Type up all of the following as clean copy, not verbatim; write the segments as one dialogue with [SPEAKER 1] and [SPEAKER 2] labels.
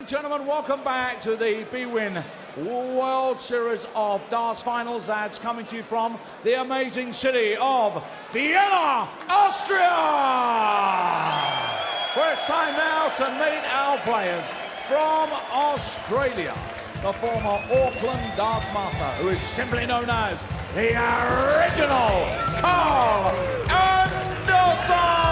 [SPEAKER 1] gentlemen, welcome back to the bwin World Series of Darts Finals. That's coming to you from the amazing city of Vienna, Austria. Well, it's time now to meet our players from Australia. The former Auckland Darts Master, who is simply known as the original Carl Anderson.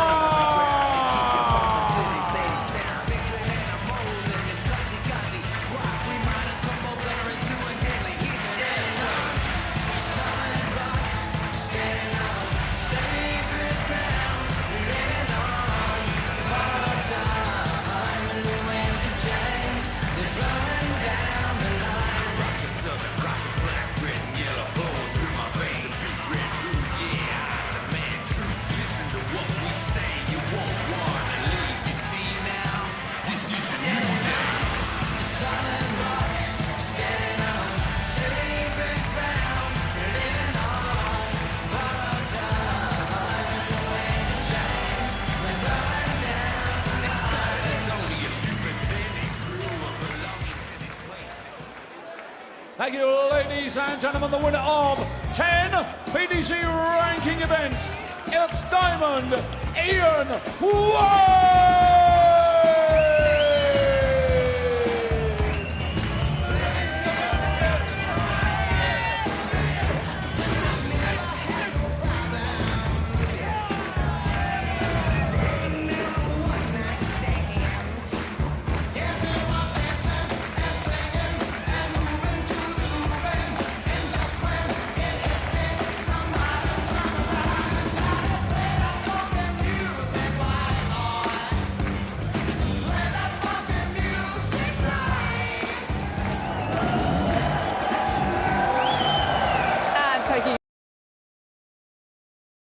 [SPEAKER 1] Thank you, ladies and gentlemen, the winner of 10 PDC ranking events, it's Diamond Ian White!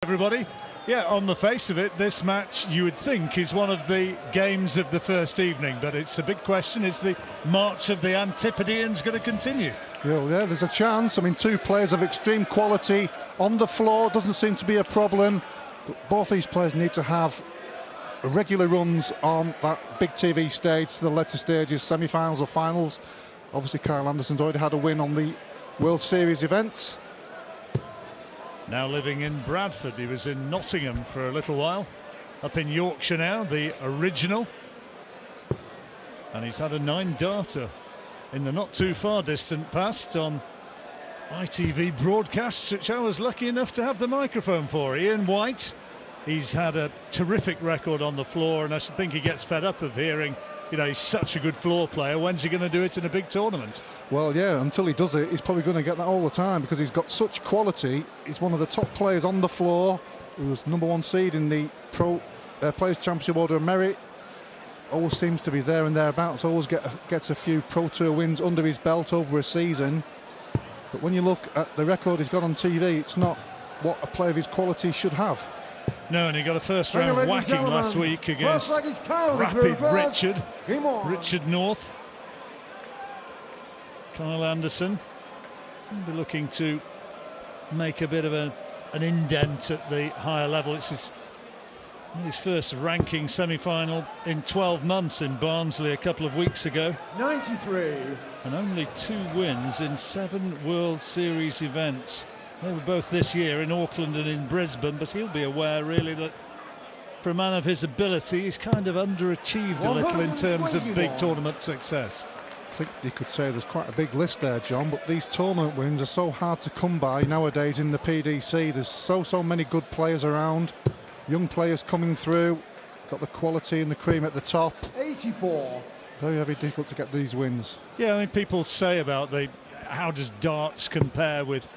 [SPEAKER 2] Everybody, yeah, on the face of it, this match you would think is one of the games of the first evening, but it's a big question. Is the march of the Antipodeans going to continue?
[SPEAKER 3] Yeah, there's a chance. I mean, two players of extreme quality on the floor, doesn't seem to be a problem, but both these players need to have regular runs on that big TV stage to the later stages, semi-finals or finals. Obviously, Kyle Anderson's already had a win on the World Series events.
[SPEAKER 2] Now living in Bradford. He was in Nottingham for a little while. Up in Yorkshire now, the original. And he's had a 9-darter in the not too far distant past on ITV broadcasts, which I was lucky enough to have the microphone for. Ian White, he's had a terrific record on the floor, and I should think he gets fed up of hearing, you know, he's such a good floor player. When's he going to do it in a big tournament?
[SPEAKER 3] Well, yeah, until he does it, he's probably going to get that all the time because he's got such quality. He's one of the top players on the floor. He was #1 seed in the Pro Players Championship Order of Merit. Always seems to be there and thereabouts. Always gets a few Pro Tour wins under his belt over a season. But when you look at the record he's got on TV, it's not what a player of his quality should have.
[SPEAKER 2] No, and he got a first-round whacking last week against Rapid Richard North. Kyle Anderson will be looking to make a bit of an indent at the higher level. It's his first ranking semi-final in 12 months in Barnsley a couple of weeks ago.
[SPEAKER 4] 93.
[SPEAKER 2] And only 2 wins in 7 World Series events. They were both this year in Auckland and in Brisbane, but he'll be aware really that for a man of his ability, he's kind of underachieved a little in terms of big tournament success.
[SPEAKER 3] I think you could say there's quite a big list there, John, but these tournament wins are so hard to come by nowadays in the PDC. There's so many good players around, young players coming through, got the quality and the cream at the top.
[SPEAKER 4] 84.
[SPEAKER 3] Very difficult to get these wins.
[SPEAKER 2] Yeah, I mean, people say about how does darts compare with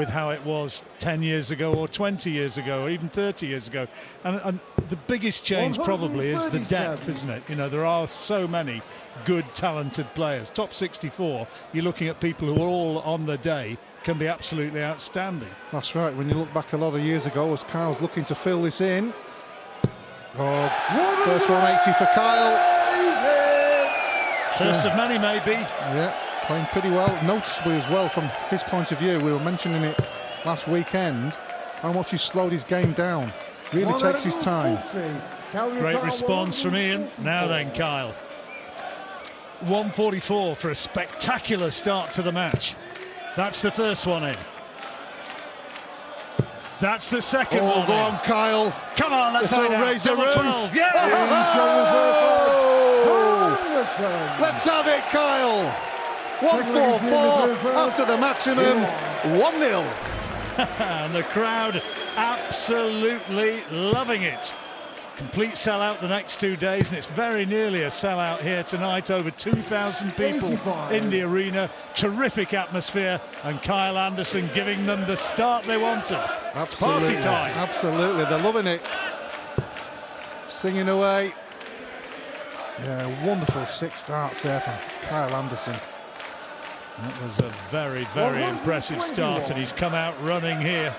[SPEAKER 2] how it was 10 years ago or 20 years ago or even 30 years ago, and the biggest change probably is the depth, isn't it? You know, there are so many good talented players. Top 64, you're looking at people who are all on the day, can be absolutely outstanding.
[SPEAKER 3] That's right. When you look back a lot of years ago, as Kyle's looking to fill this in, first 180 for Kyle.
[SPEAKER 2] First of many, maybe.
[SPEAKER 3] Yeah, playing pretty well, noticeably as well from his point of view. We were mentioning it last weekend, how much he's slowed his game down. Really takes his time.
[SPEAKER 2] Great response from Ian. Now then, Kyle. 144 for a spectacular start to the match. That's the first one in. That's the second one
[SPEAKER 3] Go
[SPEAKER 2] in.
[SPEAKER 3] on, Kyle.
[SPEAKER 2] Come on, let's
[SPEAKER 3] This will
[SPEAKER 2] find out.
[SPEAKER 3] raise the
[SPEAKER 2] Double
[SPEAKER 3] roof.
[SPEAKER 2] 12. Yeah!
[SPEAKER 3] Oh! Let's have it, Kyle. 144 after the maximum. 1-0.
[SPEAKER 2] And the crowd absolutely loving it. Complete sellout the next 2 days, and it's very nearly a sellout here tonight. Over 2,000 people
[SPEAKER 4] 85.
[SPEAKER 2] in the arena. Terrific atmosphere, and Kyle Anderson giving them the start they wanted.
[SPEAKER 3] Absolutely.
[SPEAKER 2] Party time.
[SPEAKER 3] Absolutely, they're loving it. Singing away. Yeah, wonderful 6 darts there from Kyle Anderson.
[SPEAKER 2] That was a very, very impressive start, and he's come out running here.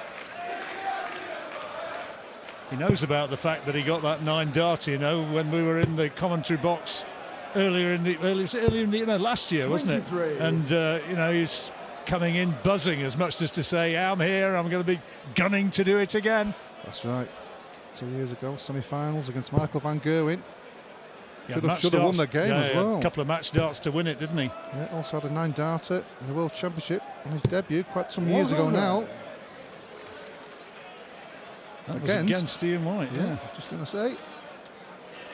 [SPEAKER 2] He knows about the fact that he got that 9 dart, you know, when we were in the commentary box earlier in the last year, wasn't it?
[SPEAKER 4] 23.
[SPEAKER 2] And you know, he's coming in buzzing as much as to say, I'm here, I'm going to be gunning to do it again.
[SPEAKER 3] That's right. 2 years ago, semi-finals against Michael van Gerwen.
[SPEAKER 2] Yeah,
[SPEAKER 3] Should have won the game as well.
[SPEAKER 2] A couple of match darts to win it, didn't he?
[SPEAKER 3] Yeah, also had a 9 darter in the World Championship on his debut quite some years ago now.
[SPEAKER 2] That was against Ian White. Yeah,
[SPEAKER 3] just going to say.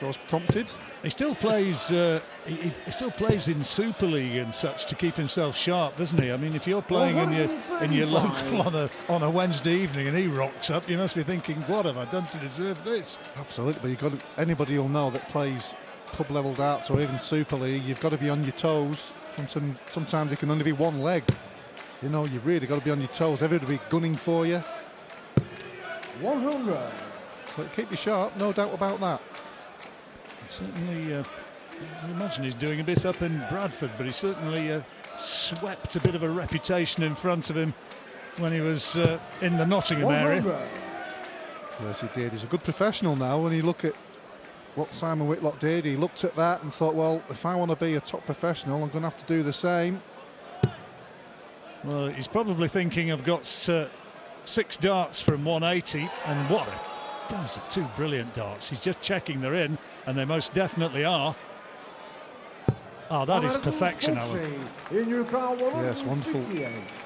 [SPEAKER 3] Was prompted.
[SPEAKER 2] He still plays. He still plays in Super League and such to keep himself sharp, doesn't he? I mean, if you're playing in your local on a Wednesday evening and he rocks up, you must be thinking, what have I done to deserve this?
[SPEAKER 3] Absolutely, but you've got to, anybody you'll know that plays pub level darts or even Super League, you've got to be on your toes. Sometimes it can only be one leg. You know, you've really got to be on your toes. Everybody gunning for you.
[SPEAKER 4] 100.
[SPEAKER 3] So keep you sharp, no doubt about that.
[SPEAKER 2] Certainly, I imagine he's doing a bit up in Bradford, but he certainly swept a bit of a reputation in front of him when he was in the Nottingham area.
[SPEAKER 4] 100.
[SPEAKER 3] Yes, he did. He's a good professional now. When you look at what Simon Whitlock did, he looked at that and thought, well, if I want to be a top professional, I'm going to have to do the same.
[SPEAKER 2] Well, he's probably thinking, I've got 6 darts from 180, and those are 2 brilliant darts. He's just checking they're in, and they most definitely are. Oh, that is perfection, Alan.
[SPEAKER 4] In your crown,
[SPEAKER 3] Yes, wonderful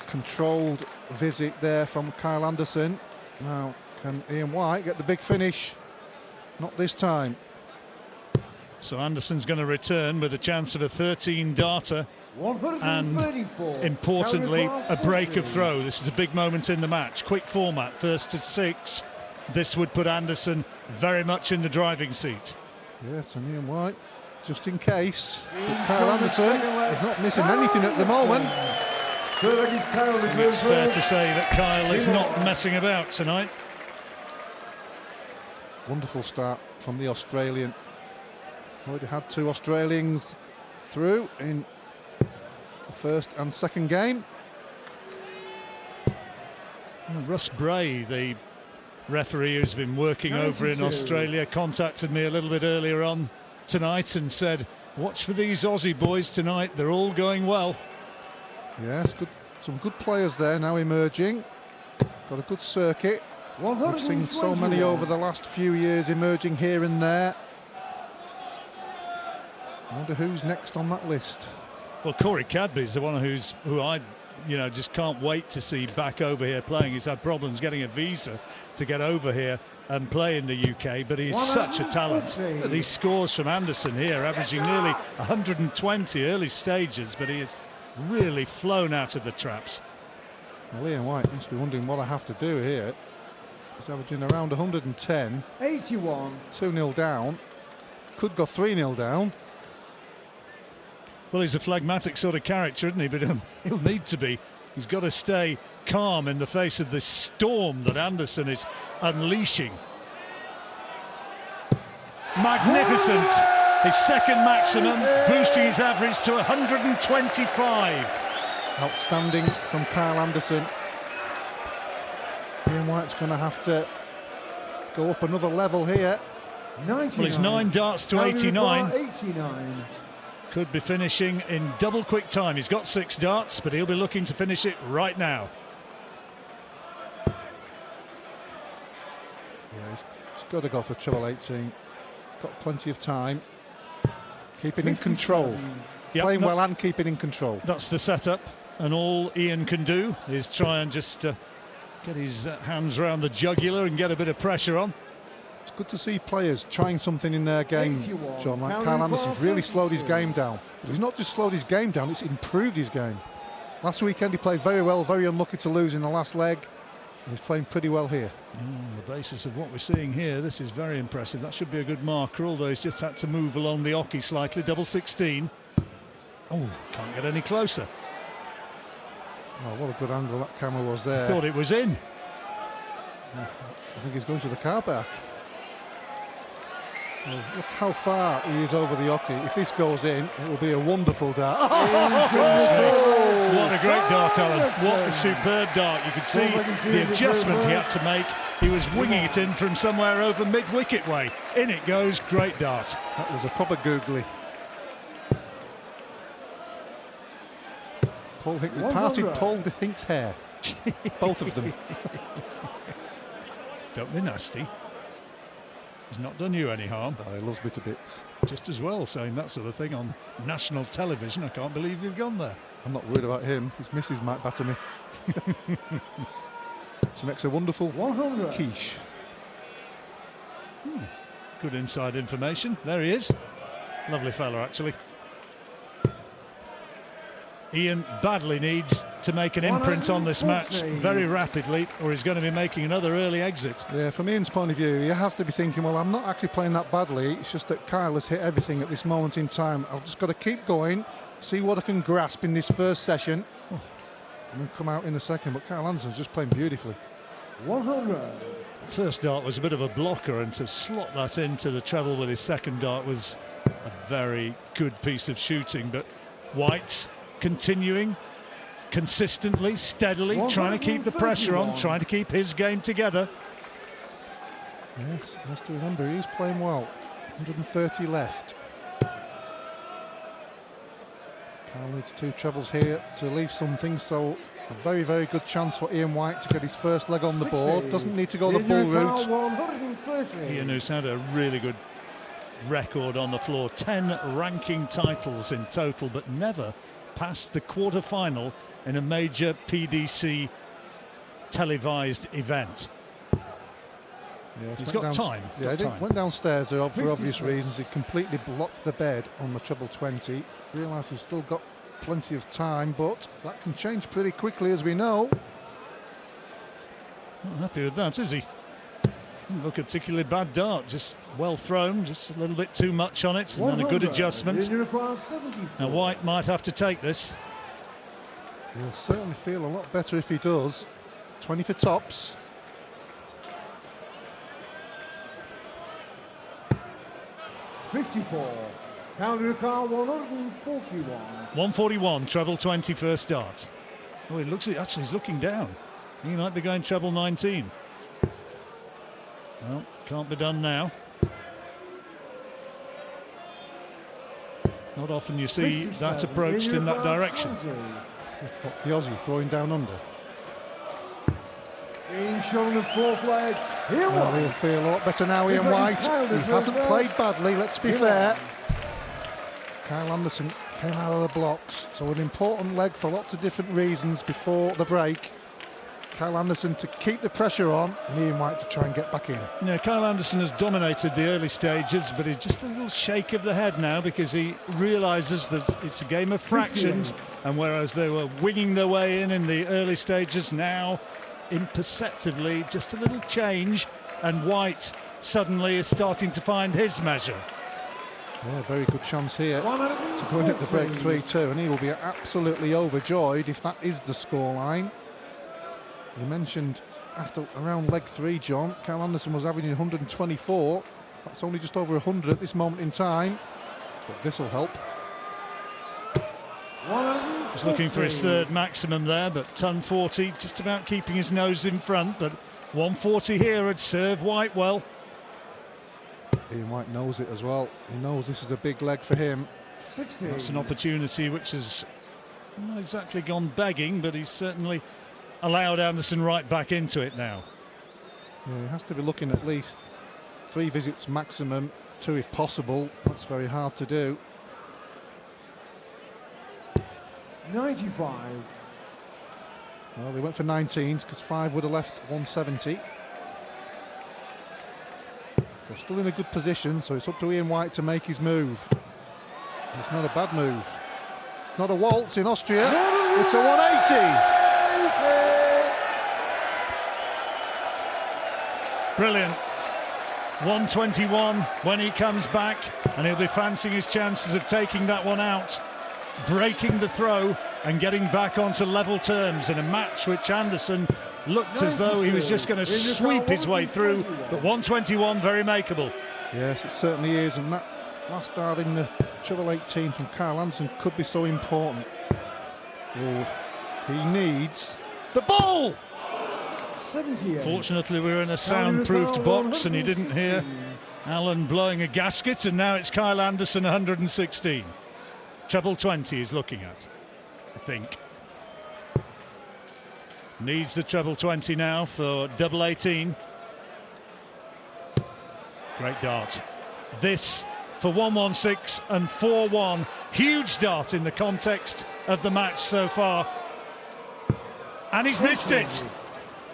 [SPEAKER 3] controlled visit there from Kyle Anderson. Now, can Ian White get the big finish? Not this time.
[SPEAKER 2] So Anderson's going to return with a chance of a 13 darter. And importantly, a break of throw. This is a big moment in the match. Quick format, first to 6. This would put Anderson very much in the driving seat.
[SPEAKER 3] Yes, and Ian White, just in case. Kyle Anderson is not missing anything at the moment.
[SPEAKER 2] It's fair to say that Kyle is not messing about tonight.
[SPEAKER 3] Wonderful start from the Australian. Already had 2 Australians through in the first and second game.
[SPEAKER 2] Russ Bray, the referee who's been working over in Australia, contacted me a little bit earlier on tonight and said, watch for these Aussie boys tonight, they're all going well.
[SPEAKER 3] Yes, good, some good players there now emerging. Got a good circuit. We've seen so many over the last few years emerging here and there. I wonder who's next on that list.
[SPEAKER 2] Well, Corey Cadby's the one who I just can't wait to see back over here playing. He's had problems getting a visa to get over here and play in the UK, but he's such a talent. These scores from Anderson here, averaging nearly 120 early stages, but he has really flown out of the traps.
[SPEAKER 3] Well, Ian White must be wondering what I have to do here. He's averaging around 110.
[SPEAKER 4] 81.
[SPEAKER 3] 2-0 down. Could go 3-0 down.
[SPEAKER 2] Well, he's a phlegmatic sort of character, isn't he? But he'll need to be. He's got to stay calm in the face of this storm that Anderson is unleashing. Magnificent. His second maximum, boosting his average to 125.
[SPEAKER 3] Outstanding from Kyle Anderson. Ian White's going to have to go up another level here.
[SPEAKER 4] 99.
[SPEAKER 2] Well, it's 9 darts to 89.
[SPEAKER 4] 89.
[SPEAKER 2] Could be finishing in double quick time. He's got 6 darts, but he'll be looking to finish it right now.
[SPEAKER 3] Yeah, he's got to go for treble 18. Got plenty of time. Keeping in control.
[SPEAKER 2] Yep,
[SPEAKER 3] playing
[SPEAKER 2] no-
[SPEAKER 3] well and keeping in control.
[SPEAKER 2] That's the setup, and all Ian can do is try and just get his hands around the jugular and get a bit of pressure on.
[SPEAKER 3] It's good to see players trying something in their game,
[SPEAKER 4] 81.
[SPEAKER 3] John. Like
[SPEAKER 4] Counter
[SPEAKER 3] Kyle Anderson's really slowed his
[SPEAKER 4] 32.
[SPEAKER 3] game down. But he's not just slowed his game down, it's improved his game. Last weekend he played very well, very unlucky to lose in the last leg. He's playing pretty well here.
[SPEAKER 2] On the basis of what we're seeing here, this is very impressive. That should be a good marker, although he's just had to move along the oche slightly. Double 16. Oh, can't get any closer.
[SPEAKER 3] Oh, what a good angle that camera was there.
[SPEAKER 2] Thought it was in.
[SPEAKER 3] I think he's going to the car back. Well, look how far he is over the oche. If this goes in, it will be a wonderful dart.
[SPEAKER 2] What a great dart, Alan. What a superb dart. You could see the adjustment he had to make. He was winging it in from somewhere over mid-wicket way. In it goes, great dart.
[SPEAKER 3] That was a proper googly. Paul Hink parted
[SPEAKER 4] 100.
[SPEAKER 3] Paul Hink's hair. Both of them.
[SPEAKER 2] Don't be nasty. He's not done you any harm.
[SPEAKER 3] Oh, he loves me to bits.
[SPEAKER 2] Just as well saying that sort of thing on national television. I can't believe you've gone there.
[SPEAKER 3] I'm not worried about him. His missus might batter me. So makes a wonderful
[SPEAKER 4] 100.
[SPEAKER 3] quiche.
[SPEAKER 2] Good inside information. There he is. Lovely fella, actually. Ian badly needs to make an imprint on this match
[SPEAKER 4] 140.
[SPEAKER 2] very rapidly, or he's going to be making another early exit.
[SPEAKER 3] Yeah, from Ian's point of view, he has to be thinking, well, I'm not actually playing that badly. It's just that Kyle has hit everything at this moment in time. I've just got to keep going, see what I can grasp in this first session, and then come out in the second. But Kyle Anderson's just playing beautifully.
[SPEAKER 4] 100.
[SPEAKER 2] First dart was a bit of a blocker, and to slot that into the treble with his second dart was a very good piece of shooting. But White continuing consistently, steadily, trying to keep the pressure on,
[SPEAKER 4] 131.
[SPEAKER 2] trying to keep his game together.
[SPEAKER 3] Yes, he has to remember he's playing well. 130 left. Kyle needs 2 trebles here to leave something, so a very, very good chance for Ian White to get his first leg on the board.
[SPEAKER 4] 60.
[SPEAKER 3] Doesn't need to go the
[SPEAKER 4] Ian
[SPEAKER 3] bull
[SPEAKER 4] Newcastle,
[SPEAKER 3] route.
[SPEAKER 4] 130.
[SPEAKER 2] Ian, who's had a really good record on the floor, 10 ranking titles in total, but never past the quarter-final in a major PDC televised event.
[SPEAKER 3] Yeah,
[SPEAKER 2] He's
[SPEAKER 3] went
[SPEAKER 2] got time,
[SPEAKER 3] Yeah,
[SPEAKER 2] got
[SPEAKER 3] he
[SPEAKER 2] time.
[SPEAKER 3] went downstairs for obvious
[SPEAKER 4] 56.
[SPEAKER 3] reasons. He completely blocked the bed on the treble 20. Realised he's still got plenty of time, but that can change pretty quickly, as we know.
[SPEAKER 2] Not happy with that, is he? Didn't look a particularly bad dart, just well thrown, just a little bit too much on it, and then a good
[SPEAKER 4] 100.
[SPEAKER 2] adjustment.
[SPEAKER 4] Ian requires 74.
[SPEAKER 2] Now White might have to take this.
[SPEAKER 3] He'll certainly feel a lot better if he does. 20 for tops.
[SPEAKER 4] $54. Counter car 141.
[SPEAKER 2] 141, treble 20 first start. Oh, it looks, actually he's looking down. He might be going treble 19. Well, can't be done now. Not often you see that
[SPEAKER 4] 57.
[SPEAKER 2] approached in that direction.
[SPEAKER 4] 20.
[SPEAKER 3] The Aussie throwing down under.
[SPEAKER 4] Ian showing the 4th leg. Here
[SPEAKER 3] Well, he'll
[SPEAKER 4] one.
[SPEAKER 3] feel a lot better now, Ian
[SPEAKER 4] He's
[SPEAKER 3] White.
[SPEAKER 4] Kyle
[SPEAKER 3] He
[SPEAKER 4] as
[SPEAKER 3] hasn't
[SPEAKER 4] well,
[SPEAKER 3] played
[SPEAKER 4] guys.
[SPEAKER 3] badly, let's be
[SPEAKER 4] Here
[SPEAKER 3] fair.
[SPEAKER 4] one.
[SPEAKER 3] Kyle Anderson came out of the blocks, so an important leg for lots of different reasons before the break. Kyle Anderson to keep the pressure on, and Ian White to try and get back in.
[SPEAKER 2] Yeah, Kyle Anderson has dominated the early stages, but he's just a little shake of the head now because he realises that it's a game of fractions, and whereas they were winging their way in the early stages, now imperceptibly just a little change, and White suddenly is starting to find his measure.
[SPEAKER 3] Yeah, very good chance here to go in at the
[SPEAKER 4] 140.
[SPEAKER 3] break 3-2, and he will be absolutely overjoyed if that is the scoreline. You mentioned after around leg 3, John, Kyle Anderson was averaging 124. That's only just over 100 at this moment in time, but this will help.
[SPEAKER 2] He's looking for his third maximum there, but ton 40 just about keeping his nose in front, but 140 here would serve White well.
[SPEAKER 3] Ian White knows it as well. He knows this is a big leg for him.
[SPEAKER 4] 60.
[SPEAKER 2] That's an opportunity which has not exactly gone begging, but he's certainly allowed Anderson right back into it now.
[SPEAKER 3] Yeah, he has to be looking at least 3 visits maximum, 2 if possible. That's very hard to do.
[SPEAKER 4] 95.
[SPEAKER 3] Well, they went for 19s because 5 would have left 170. They're still in a good position, so it's up to Ian White to make his move. It's not a bad move. Not a waltz in Austria. It's a 180.
[SPEAKER 2] Brilliant. 121 when he comes back, and he'll be fancying his chances of taking that one out, breaking the throw and getting back onto level terms in a match which Anderson looked as though he was just going to sweep his way through, but 121 very makeable.
[SPEAKER 3] Yes, it certainly is, and that last dart in the treble 18 from Kyle Anderson could be so important. Oh, he needs the ball.
[SPEAKER 4] 78.
[SPEAKER 2] Fortunately, we were in a soundproofed box and you didn't hear Alan blowing a gasket, and now it's Kyle Anderson 116. Treble 20 he's looking at, I think. Needs the treble 20 now for double 18. Great dart. This for 116 and 4-1. Huge dart in the context of the match so far. And he's missed it.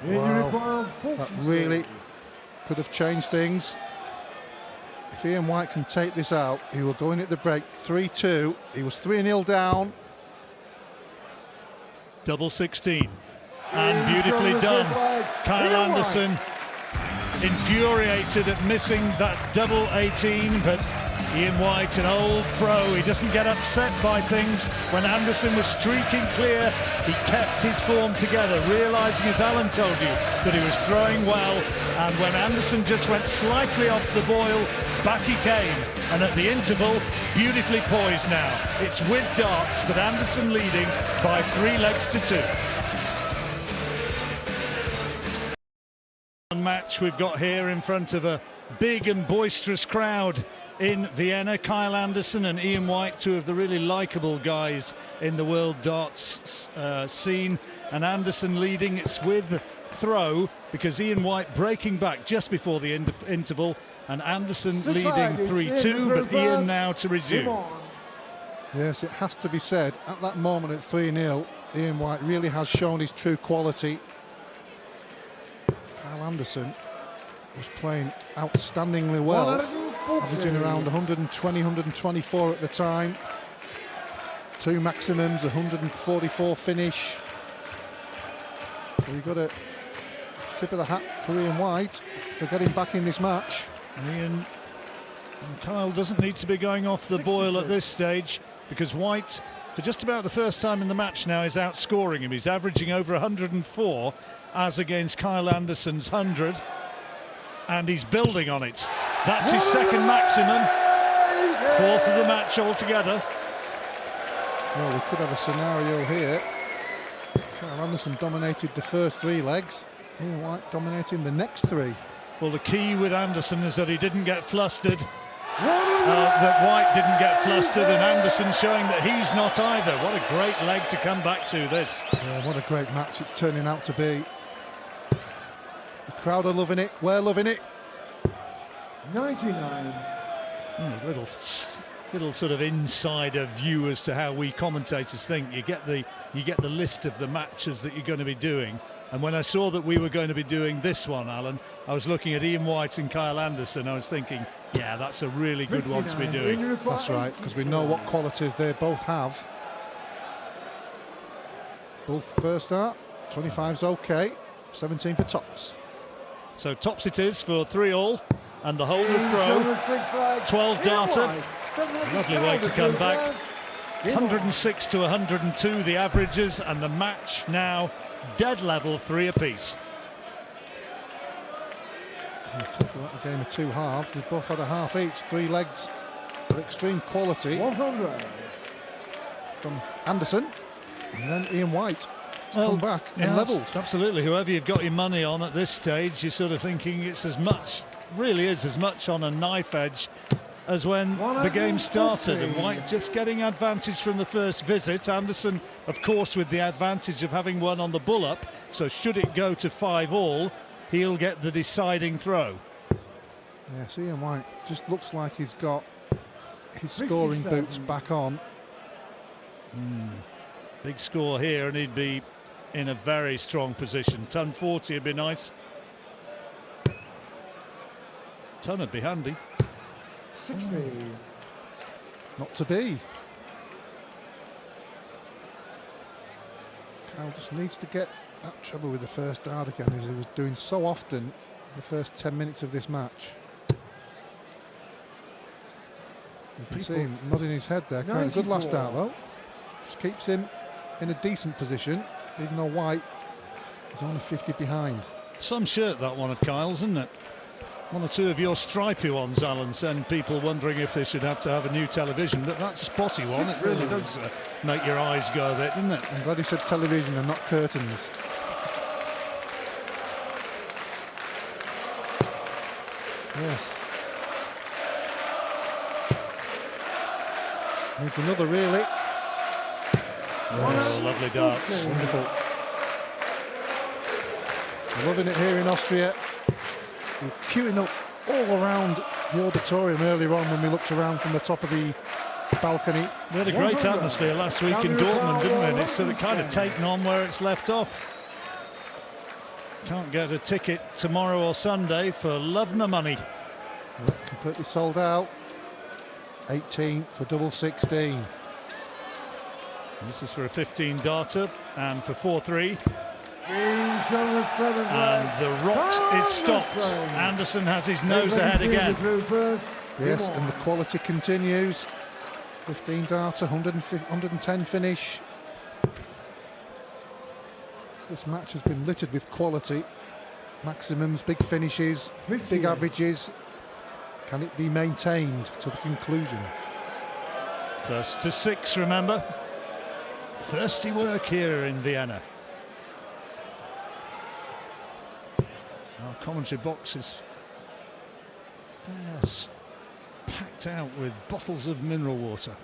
[SPEAKER 3] Wow, that really could have changed things. If Ian White can take this out, he will go in at the break 3-2. He was 3-0 down.
[SPEAKER 2] Double 16. And beautifully done. Kyle Anderson infuriated at missing that double 18, but Ian White, an old pro, he doesn't get upset by things. When Anderson was streaking clear, he kept his form together, realising, as Alan told you, that he was throwing well. And when Anderson just went slightly off the boil, back he came. And at the interval, beautifully poised now. It's with darts, but Anderson leading by 3 legs to 2. Match we've got here in front of a big and boisterous crowd in Vienna. Kyle Anderson and Ian White, two of the really likeable guys in the world darts scene, and Anderson leading. It's with throw because Ian White breaking back just before the interval, and Anderson leading 3-2, but Ian now to resume.
[SPEAKER 3] Yes, it has to be said, at that moment at 3-0, Ian White really has shown his true quality. Kyle Anderson was playing outstandingly well, averaging around 120, 124 at the time. 2 maximums, 144 finish. So you've got a tip of the hat for Ian White for getting back in this match.
[SPEAKER 2] Ian and Kyle doesn't need to be going off the boil at this stage, because White, for just about the first time in the match now, is outscoring him. He's averaging over 104 as against Kyle Anderson's 100, and he's building on it. That's his second maximum, 4th of the match altogether.
[SPEAKER 3] Well, we could have a scenario here. Kyle Anderson dominated the first 3 legs, Ian White dominating the next 3.
[SPEAKER 2] Well, the key with Anderson is that he didn't get flustered, that White didn't get flustered, and Anderson showing that he's not either. What a great leg to come back to this.
[SPEAKER 3] Yeah, what a great match it's turning out to be. The crowd are loving it, we're loving it.
[SPEAKER 4] 99.
[SPEAKER 2] Little sort of insider view as to how we commentators think. You get the list of the matches that you're going to be doing. And when I saw that we were going to be doing this one, Alan, I was looking at Ian White and Kyle Anderson. I was thinking, yeah, that's a really good one to be doing.
[SPEAKER 3] That's right, because we know what qualities they both have. Both first dart, 25's okay, 17 for tops.
[SPEAKER 2] So tops it is for 3-all, and the holder throw, 12 darter. Lovely way to come back. 106 to 102 the averages, and the match now dead level, 3 apiece.
[SPEAKER 3] Talk about a game of 2 halves. They've both had a half each, 3 legs of extreme quality.
[SPEAKER 4] 100
[SPEAKER 3] from Anderson, and then Ian White come back and levelled.
[SPEAKER 2] Absolutely. Whoever you've got your money on at this stage, you're sort of thinking it's as much, really is as much on a knife edge as when the game started, and White just getting advantage from the first visit. Anderson, of course, with the advantage of having won on the bull-up, so should it go to 5-all, he'll get the deciding throw.
[SPEAKER 3] Yes, Ian White just looks like he's got his scoring boots back on.
[SPEAKER 2] Big score here, and he'd be in a very strong position. Ton 40 would be nice. Ton would be handy.
[SPEAKER 4] 60.
[SPEAKER 3] Not to be. Kyle just needs to get that treble with the first dart again, as he was doing so often in the first 10 minutes of this match. You can see him nodding his head there. Quite a good last dart though. Just keeps him in a decent position, even though White is only 50 behind.
[SPEAKER 2] Some shirt, that one of Kyle's, isn't it? One or two of your stripy ones, Alan, send people wondering if they should have to have a new television, but that spotty one, it really does make your eyes go a bit, doesn't it?
[SPEAKER 3] I'm glad he said television and not curtains. Yes. Needs another, really.
[SPEAKER 2] Oh, lovely darts.
[SPEAKER 3] Wonderful. Loving it here in Austria. We're queuing up all around the auditorium earlier on when we looked around from the top of the balcony.
[SPEAKER 2] We had a great atmosphere last week in Dortmund, didn't we? And it's sort of kind of taken on where it's left off. Can't get a ticket tomorrow or Sunday for love nor money.
[SPEAKER 3] Yeah, completely sold out. 18 for double 16.
[SPEAKER 2] This is for a 15 darter and for 4-3.
[SPEAKER 4] And
[SPEAKER 2] the rot is stopped. Anderson has his nose ahead again.
[SPEAKER 3] Yes, and the quality continues. 15 darter, 110 finish. This match has been littered with quality. Maximums, big finishes, big averages. Can it be maintained to the conclusion?
[SPEAKER 2] First to 6, remember. Thirsty work here in Vienna. Our commentary box is packed out with bottles of mineral water.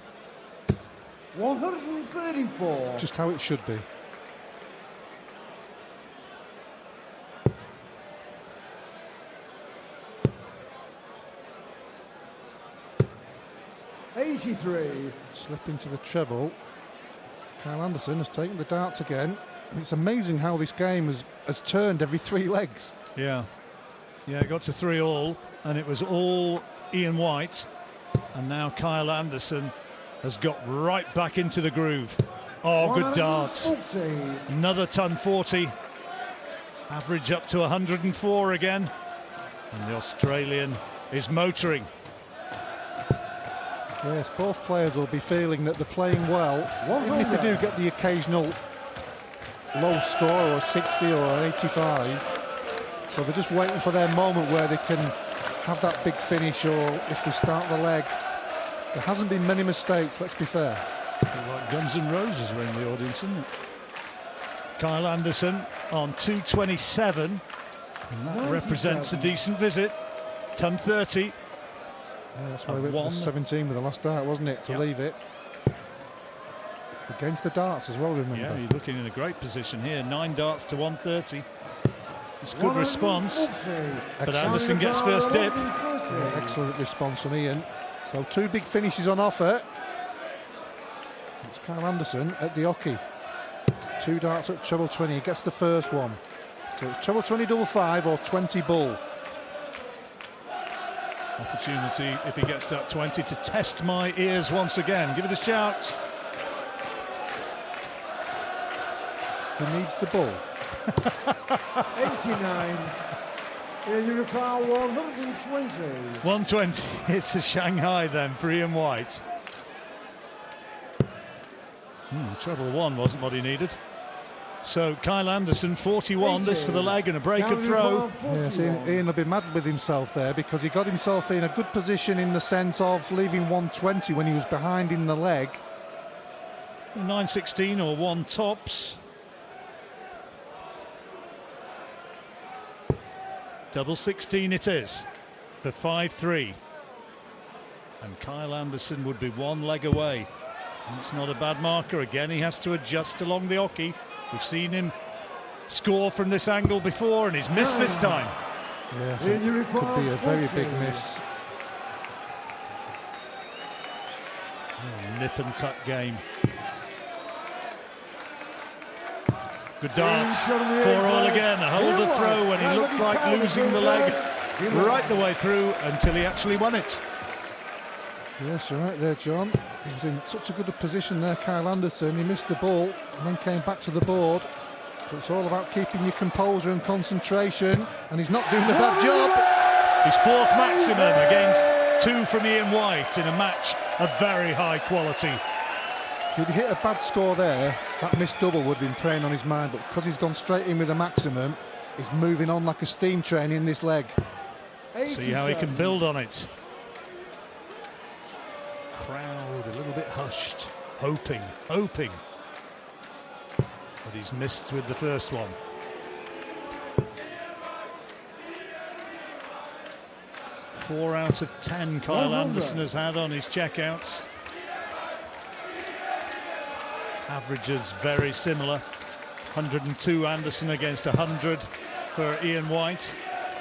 [SPEAKER 4] 134.
[SPEAKER 3] Just how it should be. Slip into the treble. Kyle Anderson has taken the darts again. And it's amazing how this game has turned every 3 legs.
[SPEAKER 2] Yeah, it got to 3 all, and it was all Ian White, and now Kyle Anderson has got right back into the groove. Oh, good darts. Another ton 40. Average up to 104 again. And the Australian is motoring.
[SPEAKER 3] Yes, both players will be feeling that they're playing well, even if they do get the occasional low score or a 60 or an 85. So they're just waiting for their moment where they can have that big finish, or if they start the leg. There hasn't been many mistakes, let's be fair.
[SPEAKER 2] Like Guns N' Roses were in the audience, isn't it? Kyle Anderson on 227, and that represents a decent visit. Ton 30.
[SPEAKER 3] Yeah, that's why we went for 17 with the last dart, wasn't it, to leave it. Against the darts as well, remember.
[SPEAKER 2] Yeah, he's looking in a great position here. 9 darts to 130. It's a good response, but Anderson gets first dip.
[SPEAKER 3] Yeah, excellent response from Ian. So 2 big finishes on offer. It's Kyle Anderson at the hockey. 2 darts at treble 20. He gets the first one. So it's treble 20 double 5 or 20 bull.
[SPEAKER 2] Opportunity, if he gets that 20, to test my ears once again. Give it a shout.
[SPEAKER 3] He needs the bull.
[SPEAKER 4] 89. And you require 120.
[SPEAKER 2] 120. It's a Shanghai then for Ian White. Treble 1 wasn't what he needed. So Kyle Anderson, 41, this for the leg and a break of throw.
[SPEAKER 3] Yes, Ian will be mad with himself there, because he got himself in a good position in the sense of leaving 120 when he was behind in the leg.
[SPEAKER 2] 916 or 1 tops. Double 16 it is for 5-3. And Kyle Anderson would be 1 leg away. And it's not a bad marker. Again, he has to adjust along the hockey. We've seen him score from this angle before, and he's missed this time.
[SPEAKER 3] Yes, it could be a very big miss.
[SPEAKER 2] Nip and tuck game. Good dance. 4-all again. A hold the throw when he looked like losing the leg right the way through until he actually won it.
[SPEAKER 3] Yes, you're right there, John. He was in such a good position there, Kyle Anderson. He missed the ball and then came back to the board. So it's all about keeping your composure and concentration, and he's not doing a bad job.
[SPEAKER 2] His fourth maximum against 2 from Ian White in a match of very high quality.
[SPEAKER 3] If he'd hit a bad score there, that missed double would have been preying on his mind, but because he's gone straight in with a maximum, he's moving on like a steam train in this leg.
[SPEAKER 2] See how he can build on it. Crowd a little bit hushed, hoping. But he's missed with the first one. Four out of 10 Kyle Anderson has had on his checkouts. Averages very similar. 102 Anderson against 100 for Ian White.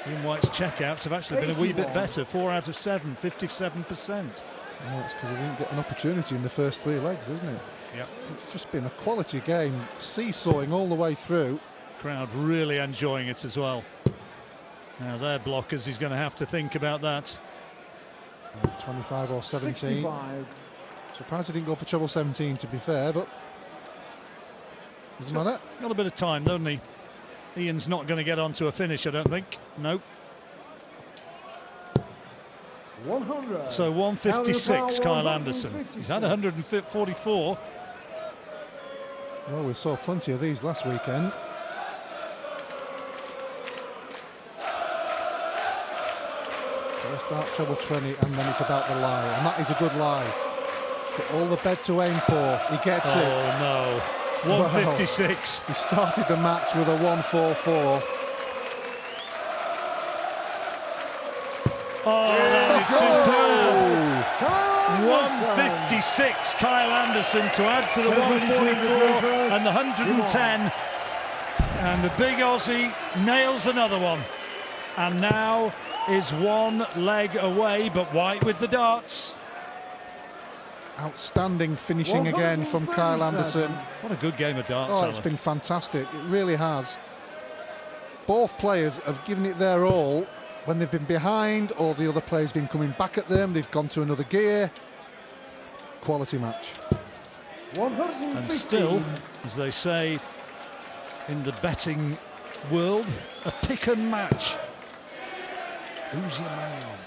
[SPEAKER 2] Ian White's checkouts have actually been a wee bit better. 4 out of 7, 57%.
[SPEAKER 3] Well, that's because he didn't get an opportunity in the first 3 legs, isn't it?
[SPEAKER 2] Yep.
[SPEAKER 3] It's just been a quality game, seesawing all the way through.
[SPEAKER 2] Crowd really enjoying it as well. Now their blockers, he's going to have to think about that.
[SPEAKER 3] 25 or 17.
[SPEAKER 4] 65.
[SPEAKER 3] Surprised he didn't go for treble 17, to be fair, but doesn't matter.
[SPEAKER 2] Got a bit of time, doesn't he? Ian's not going to get onto a finish, I don't think. Nope.
[SPEAKER 4] 100.
[SPEAKER 2] So 156, Kyle Anderson. He's had 144.
[SPEAKER 3] Well, we saw plenty of these last weekend. First start treble 20, and then it's about the lie, and that is a good lie. He's got all the bed to aim for. He gets it.
[SPEAKER 2] Oh no. 156.
[SPEAKER 3] He started the match with a 144.
[SPEAKER 2] Oh, that is superb. 156, Kyle Anderson to add to the 144 and the 110. And the big Aussie nails another one. And now is 1 leg away, but White with the darts.
[SPEAKER 3] Outstanding finishing again from Kyle Anderson.
[SPEAKER 2] What a good game of darts.
[SPEAKER 3] Oh, it's been fantastic. It really has. Both players have given it their all. When they've been behind, or the other player's been coming back at them, they've gone to another gear. Quality match.
[SPEAKER 2] And still, as they say in the betting world, a pick and match. Who's your man?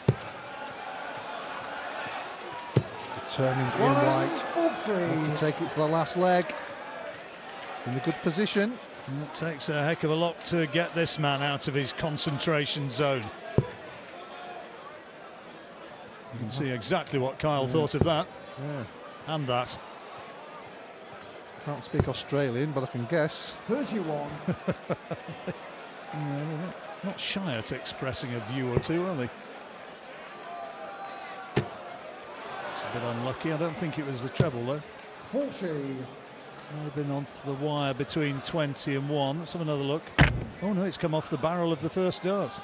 [SPEAKER 3] Determined Ian White wants to take it to the last leg. In a good position.
[SPEAKER 2] And it takes a heck of a lot to get this man out of his concentration zone. You can see exactly what Kyle thought of that.
[SPEAKER 3] Yeah.
[SPEAKER 2] And that.
[SPEAKER 3] Can't speak Australian, but I can guess.
[SPEAKER 4] 31.
[SPEAKER 2] Not shy at expressing a view or two, are they? It's a bit unlucky. I don't think it was the treble, though.
[SPEAKER 4] 40.
[SPEAKER 2] Might have been on the wire between 20 and 1. Let's have another look. Oh no, it's come off the barrel of the first dart.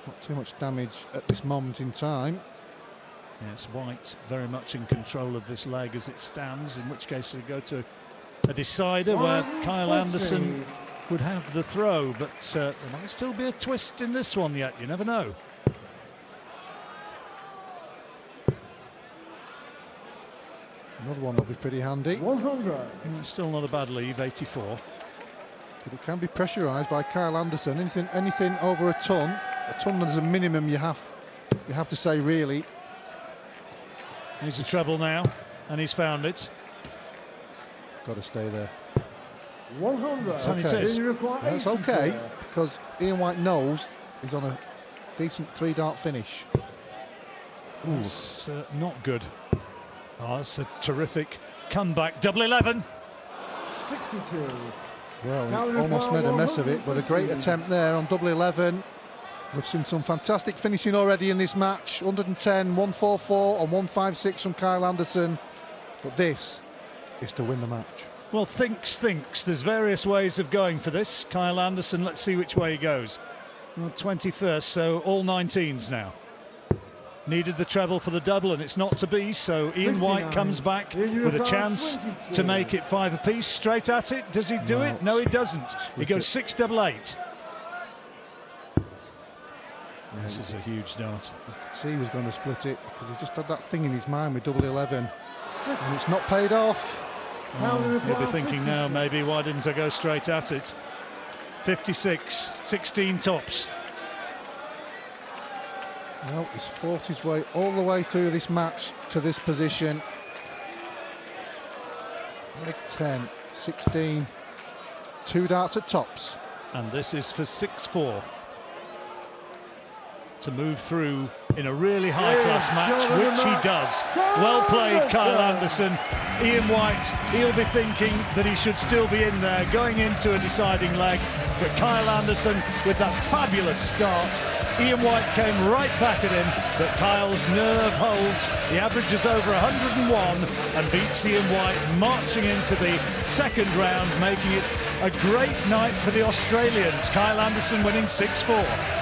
[SPEAKER 3] Not too much damage at this moment in time.
[SPEAKER 2] Yes, White very much in control of this leg as it stands, in which case we go to a decider where Kyle Anderson would have the throw, but there might still be a twist in this one yet, you never know.
[SPEAKER 3] Another one will be pretty handy.
[SPEAKER 4] 100.
[SPEAKER 2] Still not a bad leave, 84.
[SPEAKER 3] But it can be pressurised by Kyle Anderson. Anything over a ton is a minimum you have to say, really.
[SPEAKER 2] He's a treble now, and he's found it.
[SPEAKER 3] Got to stay there.
[SPEAKER 4] 100.
[SPEAKER 3] Okay. That's okay, because Ian White knows he's on a decent 3-dart finish.
[SPEAKER 2] That's not good. Oh, that's a terrific comeback. Double 11.
[SPEAKER 4] 62.
[SPEAKER 3] Well, he almost made a mess of it, but a great attempt there on double 11. We've seen some fantastic finishing already in this match. 110, 144 and 156 from Kyle Anderson. But this is to win the match.
[SPEAKER 2] Well, thinks. There's various ways of going for this. Kyle Anderson, let's see which way he goes. Well, 21st, so all 19s now. needed the treble for the double, and it's not to be, so Ian White comes back with a chance to make it 5 apiece. Straight at it. Does he do it? No, he doesn't. He goes 6-8-8. This is a huge dart.
[SPEAKER 3] See, he was going to split it because he just had that thing in his mind with double 11, and it's not paid off.
[SPEAKER 2] He'll be thinking now, maybe, why didn't I go straight at it? 56, 16 tops.
[SPEAKER 3] Well, he's fought his way all the way through this match to this position. Leg 10, 16, 2 darts at tops.
[SPEAKER 2] And this is for 6-4. To move through in a really high-class match, which he does. Well played, Kyle Anderson. Ian White, he'll be thinking that he should still be in there going into a deciding leg, but Kyle Anderson with that fabulous start. Ian White came right back at him, but Kyle's nerve holds. He averages over 101 and beats Ian White, marching into the second round, making it a great night for the Australians. Kyle Anderson winning 6-4.